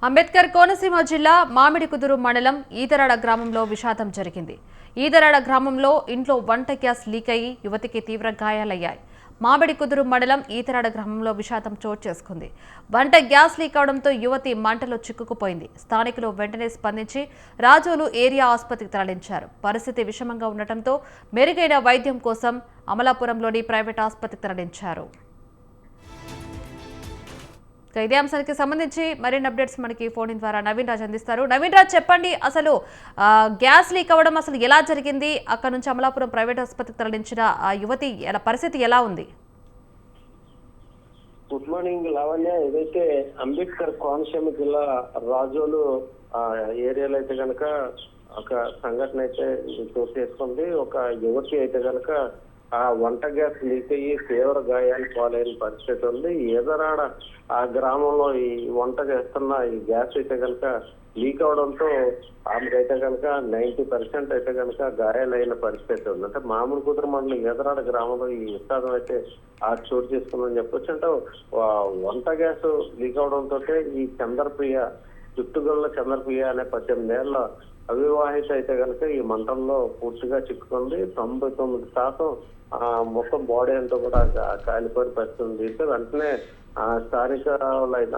అంబేద్కర్ కోనసీమ జిల్లా మామిడికుదురు మండలం ఈదరాడ గ్రామంలో విషాదం జరిగింది. ఈదరాడ గ్రామంలో ఇంట్లో వంట గ్యాస్ లీక్ అయ్యి యువతికి తీవ్ర గాయాలయ్యాయి. మామిడికుదురు మండలం ఈదరాడ గ్రామంలో విషాదం చోటు చేసుకుంది. వంట గ్యాస్ లీక్ అవడంతో యువతి మంటలో చిక్కుకుపోయింది. స్థానికులు వెంటనే స్పందించి రాజోలు ఏరియా ఆసుపత్రికి తరలించారు. పరిస్థితి విషమంగా ఉండటంతో మెరుగైన వైద్యం కోసం అమలాపురంలోని ప్రైవేట్ ఆసుపత్రికి తరలించారు. ఇదే అంశానికి సంబంధించి మరిన్ని అప్డేట్స్ మనకి ఫోన్ ద్వారా నవీన్ రాజ్ అందిస్తారు. నవీన్ రాజ్, చెప్పండి, అసలు గ్యాస్ లీక్ అవ్వడం అసలు ఎలా జరిగింది? అక్కడ నుంచి అమలాపురం ప్రైవేట్ ఆసుపత్రికి తరలించిన ఆ యువతి పరిస్థితి ఎలా ఉంది? Good morning Lavanya. ఏదైతే అంబేద్కర్ కోనసీమ జిల్లా రాజోలు ఏరియాలో అయితే కనుక ఒక సంఘటన అయితే చోటు చేసుకుంది. ఒక యువతి అయితే కనుక ఆ వంట గ్యాస్ లీక్ అయ్యి తీవ్ర గాయాలు పాలైన పరిస్థితి ఉంది. ఈదరాడ ఆ గ్రామంలో ఈ వంట చేస్తున్న ఈ గ్యాస్ అయితే కనుక లీక్ అవడంతో ఆమెకైతే కనుక 90% అయితే కనుక గాయాలైన పరిస్థితి ఉంది. అంటే మామిడికుదురు మండలం ఈదరాడ గ్రామంలో ఈ విషాదం అయితే చోటు చేసుకుందని చెప్పొచ్చు. అంటే వంట గ్యాస్ లీక్ అవడంతో ఈ చంద్రప్రియ చుట్టుగొల్ల చంద్రప్రియ అనే 18 ఏళ్ల అవివాహిత అయితే కనుక ఈ మంటల్లో పూర్తిగా చిక్కుకుంది. 99% మొత్తం బాడీ అంతా కూడా కాలిపోయిన పరిస్థితి ఉంది. వెంటనే స్థానిక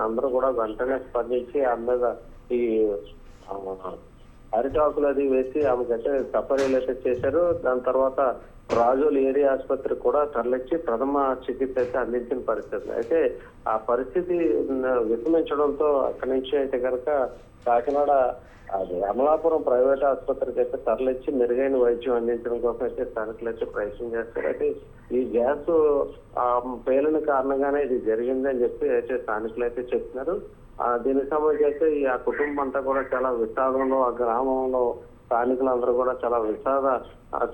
అందరూ కూడా వెంటనే స్పందించి ఆమె మీద ఈ అరిటాకులు అది వేసి ఆమెకైతే సఫరీలు అయితే చేశారు. దాని తర్వాత రాజోలు ఏరియా ఆసుపత్రికి కూడా తరలించి ప్రథమ చికిత్స అయితే అందించిన పరిస్థితి. అయితే ఆ పరిస్థితి విషమించడంతో అక్కడి నుంచి అయితే కనుక కాకినాడ అమలాపురం ప్రైవేట్ ఆసుపత్రికి అయితే తరలించి మెరుగైన వైద్యం అందించడం కోసం అయితే స్థానికులు అయితే ప్రయత్నం చేస్తారు. అయితే ఈ గ్యాస్ పేలిన కారణంగానే ఇది జరిగింది అని చెప్పి అయితే స్థానికులు అయితే చెప్తున్నారు. దీనికి సంబంధించి అయితే ఆ కుటుంబం అంతా కూడా చాలా విషాదంలో, ఆ గ్రామంలో స్థానికులందరూ కూడా చాలా విషాద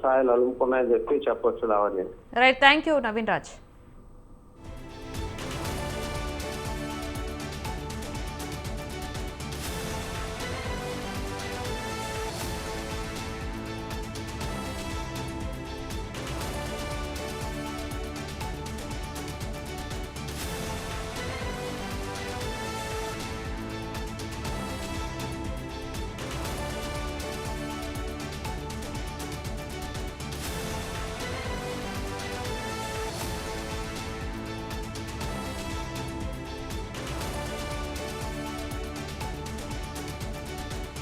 ఛాయలు అలుముకున్నాయని చెప్పి చెప్పొచ్చు. Lavanya. Right, thank you Naveen Raj.